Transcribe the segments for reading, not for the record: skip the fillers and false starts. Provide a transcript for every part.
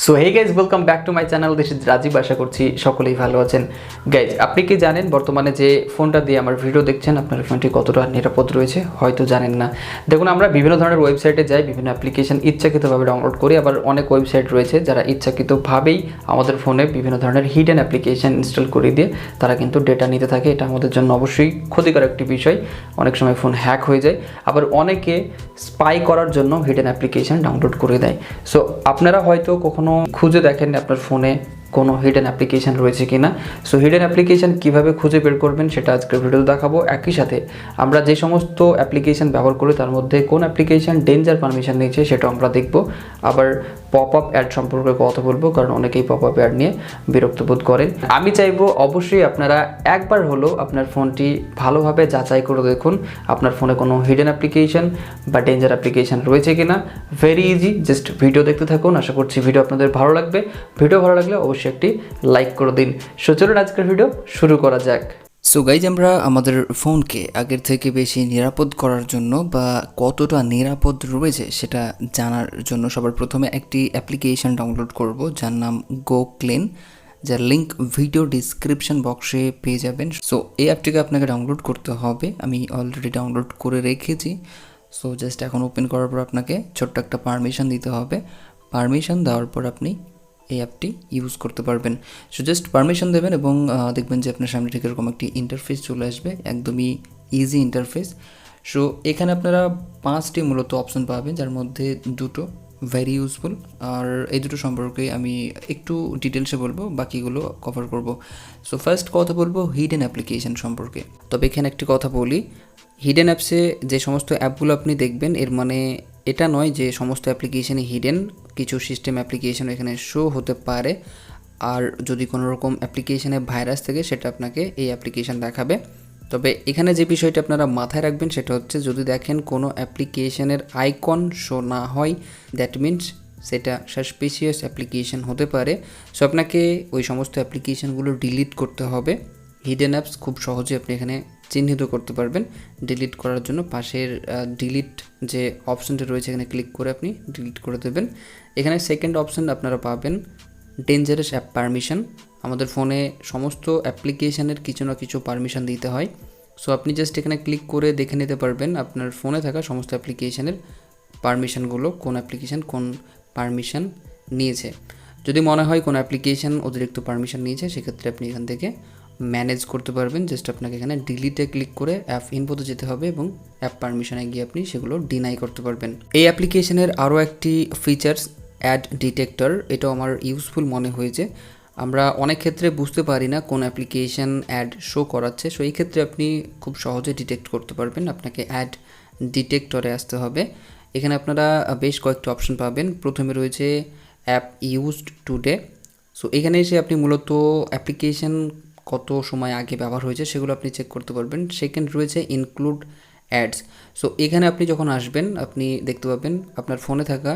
So hey guys, welcome back to my channel. This is Rajib. আশা করছি সকলেই ভালো আছেন। গাইজ, আপনি কি জানেন বর্তমানে যে ফোনটা দিয়ে আমার ভিডিও দেখছেন আপনার ফোনটি কতটা নিরাপদ রয়েছে? হয়তো জানেন না। দেখুন, আমরা বিভিন্ন ধরনের ওয়েবসাইটে যাই, বিভিন্ন অ্যাপ্লিকেশন ইচ্ছাকৃতভাবে ডাউনলোড করি। আবার অনেক ওয়েবসাইট রয়েছে যারা ইচ্ছাকৃতভাবেই আমাদের ফোনে বিভিন্ন ধরনের হিডেন অ্যাপ্লিকেশন ইনস্টল করে দিয়ে তারা কিন্তু ডেটা নিতে থাকে। এটা আমাদের জন্য অবশ্যই ক্ষতিকর একটি বিষয়। অনেক সময় ফোন হ্যাক হয়ে যায়। আবার অনেকে স্পাই করার জন্য হিডেন অ্যাপ্লিকেশন ডাউনলোড করে দেয়। সো আপনারা হয়তো কখনো খুঁজে দেখেন আপনার ফোনে কোনো হিডেন অ্যাপ্লিকেশান রয়েছে কি না। সো হিডেন অ্যাপ্লিকেশান কীভাবে খুঁজে বের করবেন সেটা আজকের ভিডিও দেখাবো। একই সাথে আমরা যে সমস্ত অ্যাপ্লিকেশান ব্যবহার করি তার মধ্যে কোন অ্যাপ্লিকেশান ডেঞ্জার পারমিশন নিয়েছে সেটাও আমরা দেখব। আবার পপ আপ অ্যাড সম্পর্কে কথা বলবো, কারণ অনেকেই পপ আপ অ্যাড নিয়ে বিরক্ত বোধ করেন। আমি চাইবো অবশ্যই আপনারা একবার হলেও আপনার ফোনটি ভালোভাবে যাচাই করে দেখুন আপনার ফোনে কোনো হিডেন অ্যাপ্লিকেশান বা ডেঞ্জার অ্যাপ্লিকেশান রয়েছে কিনা। ভেরি ইজি, জাস্ট ভিডিও দেখতে থাকুন। আশা করছি ভিডিও আপনাদের ভালো লাগবে। ভিডিও ভালো লাগলে অবশ্যই একটি লাইক করে দিন। সো চলুন আজকের ভিডিও শুরু করা যাক। সো গাইজ, আমরা আমাদের ফোনকে আগের থেকে বেশি নিরাপদ করার জন্য বা কতটা নিরাপদ রয়েছে সেটা জানার জন্য সবার প্রথমে একটি অ্যাপ্লিকেশন ডাউনলোড করব যার নাম GoClean, যার লিঙ্ক ভিডিও ডিসক্রিপশন বক্সে পেয়ে যাবেন। সো এই অ্যাপটিকে আপনাকে ডাউনলোড করতে হবে। আমি অলরেডি ডাউনলোড করে রেখেছি। সো জাস্ট এখন ওপেন করার পর আপনাকে ছোট্ট একটা পারমিশন দিতে হবে। পারমিশন দেওয়ার পর আপনি এই অ্যাপটি ইউজ করতে পারবেন। সো জাস্ট পারমিশন দেবেন এবং দেখবেন যে আপনার সামনে ঠিক এরকম একটি ইন্টারফেস চলে আসবে, একদমই ইজি ইন্টারফেস। সো এখানে আপনারা 5টি মূলত অপশন পাবেন, যার মধ্যে দুটো ভেরি ইউজফুল। আর এই দুটো সম্পর্কে আমি একটু ডিটেলসে বলবো, বাকিগুলো কভার করব। সো ফার্স্ট কথা বলবো হিডেন অ্যাপ্লিকেশন সম্পর্কে। তবে এখানে একটি কথা বলি, হিডেন অ্যাপসে যে সমস্ত অ্যাপগুলো আপনি দেখবেন এর মানে এটা নয় যে সমস্ত অ্যাপ্লিকেশানই হিডেন। কিছু সিস্টেম অ্যাপ্লিকেশন এখানে শো হতে পারে, আর যদি কোনো রকম অ্যাপ্লিকেশানে ভাইরাস থাকে সেটা আপনাকে এই অ্যাপ্লিকেশান দেখাবে। তবে এখানে যে বিষয়টা আপনারা মাথায় রাখবেন সেটা হচ্ছে, যদি দেখেন কোনো অ্যাপ্লিকেশানের আইকন শো না হয়, দ্যাট মিনস সেটা সাসপিসিয়াস অ্যাপ্লিকেশান হতে পারে। সো আপনাকে ওই সমস্ত অ্যাপ্লিকেশানগুলো ডিলিট করতে হবে। হিডেন অ্যাপস খুব সহজে আপনি এখানে চিহ্নিত করতে পারবেন। ডিলিট করার জন্য পাশের ডিলিট যে অপশানটা রয়েছে এখানে ক্লিক করে আপনি ডিলিট করে দেবেন। এখানে সেকেন্ড অপশান আপনারা পাবেন ডেঞ্জারাস অ্যাপ পারমিশন। আমাদের ফোনে সমস্ত অ্যাপ্লিকেশানের কিছু না কিছু পারমিশন দিতে হয়। সো আপনি জাস্ট এখানে ক্লিক করে দেখে নিতে পারবেন আপনার ফোনে থাকা সমস্ত অ্যাপ্লিকেশানের পারমিশনগুলো, কোন অ্যাপ্লিকেশান কোন পারমিশন নিয়েছে। যদি মনে হয় কোনো অ্যাপ্লিকেশান অতিরিক্ত পারমিশন নিয়েছে সেক্ষেত্রে আপনি এখান থেকে ম্যানেজ করতে পারবেন। জাস্ট আপনাকে এখানে ডিলিটে ক্লিক করে অ্যাপ ইনফোতে যেতে হবে এবং অ্যাপ পারমিশনে গিয়ে আপনি সেগুলো ডিনাই করতে পারবেন। এই অ্যাপ্লিকেশনের আরও একটি ফিচার্স অ্যাড ডিটেক্টর, এটাও আমার ইউজফুল মনে হয়েছে। আমরা অনেক ক্ষেত্রে বুঝতে পারি না কোন অ্যাপ্লিকেশান অ্যাড শো করাচ্ছে। সো এই ক্ষেত্রে আপনি খুব সহজে ডিটেক্ট করতে পারবেন। আপনাকে অ্যাড ডিটেক্টরে আসতে হবে। এখানে আপনারা বেশ কয়েকটি অপশন পাবেন। প্রথমে রয়েছে অ্যাপ ইউজড টুডে। সো এখানে এসে আপনি মূলত অ্যাপ্লিকেশান কত সময় আগে ব্যবহার হয়েছে সেগুলো আপনি চেক করতে পারবেন। সেকেন্ড রয়েছে ইনক্লুড অ্যাডস। সো এখানে আপনি যখন আসবেন আপনি দেখতে পাবেন আপনার ফোনে থাকা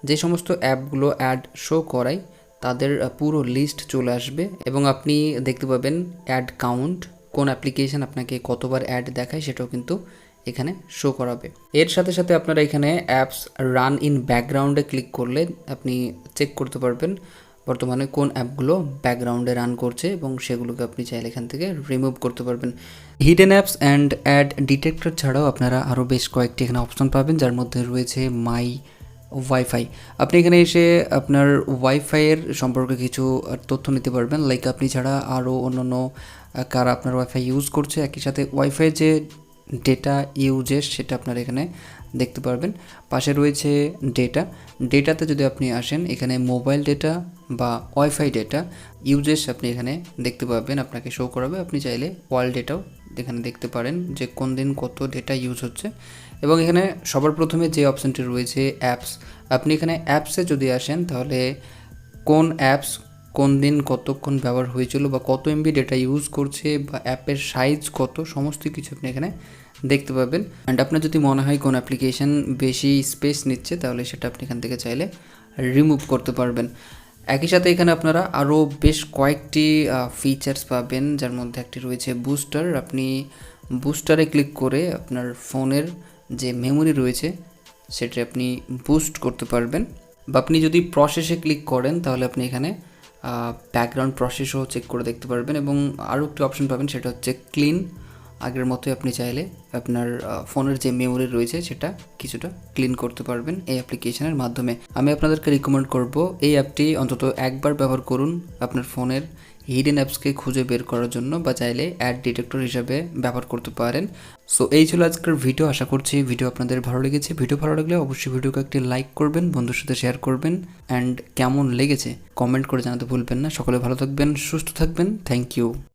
যে সমস্ত অ্যাপগুলো অ্যাড শো করায় তাদের পুরো লিস্ট চলে আসবে এবং আপনি দেখতে পাবেন অ্যাড কাউন্ট, কোন অ্যাপ্লিকেশান আপনাকে কতবার অ্যাড দেখায় সেটাও কিন্তু এখানে শো করাবে। এর সাথে সাথে আপনারা এখানে অ্যাপস রান ইন ব্যাকগ্রাউন্ডে ক্লিক করলে আপনি চেক করতে পারবেন বর্তমানে কোন অ্যাপগুলো ব্যাকগ্রাউন্ডে রান করছে এবং সেগুলোকে আপনি চাইলে এখান থেকে রিমুভ করতে পারবেন। Hidden apps and ad detector ছাড়াও আপনারা আরও বেশ কয়েকটি এখানে অপশন পাবেন, যার মধ্যে রয়েছে মাই ওয়াইফাই। আপনি এখানে এসে আপনার ওয়াইফাইয়ের সম্পর্কে কিছু তথ্য নিতে পারবেন, লাইক আপনি ছাড়া আরও অন্যান্য কারা আপনার ওয়াইফাই ইউজ করছে। একই সাথে ওয়াইফাই যে ডেটা ইউজেস সেটা আপনারা এখানে দেখতে পারবেন। পাশে রয়েছে ডেটাতে যদি আপনি আসেন এখানে মোবাইল ডেটা বা ওয়াইফাই ডেটা ইউজেস আপনি এখানে দেখতে পাবেন, আপনাকে শো করাবে। আপনি চাইলে ওয়াল ডেটাও এখানে দেখতে পারেন যে কোন দিন কত ডেটা ইউজ হচ্ছে। এবং এখানে সবার প্রথমে যে অপশানটি রয়েছে অ্যাপস, আপনি এখানে অ্যাপসে যদি আসেন তাহলে কোন অ্যাপস কোন দিন কতক্ষণ ব্যবহার হয়েছিল বা কত এমবি ডেটা ইউজ করছে বা অ্যাপের সাইজ কত, সমস্ত কিছু আপনি এখানে দেখতে পাবেন। অ্যান্ড আপনার যদি মনে হয় কোন অ্যাপ্লিকেশান বেশি স্পেস নিচ্ছে তাহলে সেটা আপনি এখান থেকে চাইলে রিমুভ করতে পারবেন। একই সাথে এখানে আপনারা আরও বেশ কয়েকটি ফিচার্স পাবেন, যার মধ্যে একটি রয়েছে বুস্টার। আপনি বুস্টারে ক্লিক করে আপনার ফোনের যে মেমোরি রয়েছে সেটা আপনি বুস্ট করতে পারবেন। বা আপনি যদি প্রসেসে ক্লিক করেন তাহলে আপনি এখানে ব্যাকগ্রাউন্ড প্রসেসও চেক করে দেখতে পারবেন, এবং আরও একটি অপশন পাবেন, সেটা হচ্ছে ক্লিন। আগের মতোই আপনি চাইলে আপনার ফোনের যে মেমোরি রয়েছে সেটা কিছুটা ক্লিন করতে পারবেন এই অ্যাপ্লিকেশনের মাধ্যমে। আমি আপনাদেরকে রিকমেন্ড করব এই অ্যাপটি অন্তত একবার ব্যবহার করুন আপনার ফোনের হিডেন অ্যাপসকে খুঁজে বের করার জন্য, বা চাইলে অ্যাড ডিটেক্টর হিসাবে ব্যবহার করতে পারেন। সো এই ছিল আজকের ভিডিও। আশা করছি ভিডিও আপনাদের ভালো লেগেছে। ভিডিও ভালো লাগলে অবশ্যই ভিডিওকে একটি লাইক করবেন, বন্ধুর সাথে শেয়ার করবেন, অ্যান্ড কেমন লেগেছে কমেন্ট করে জানাতে ভুলবেন না। সকলে ভালো থাকবেন, সুস্থ থাকবেন। Thank you.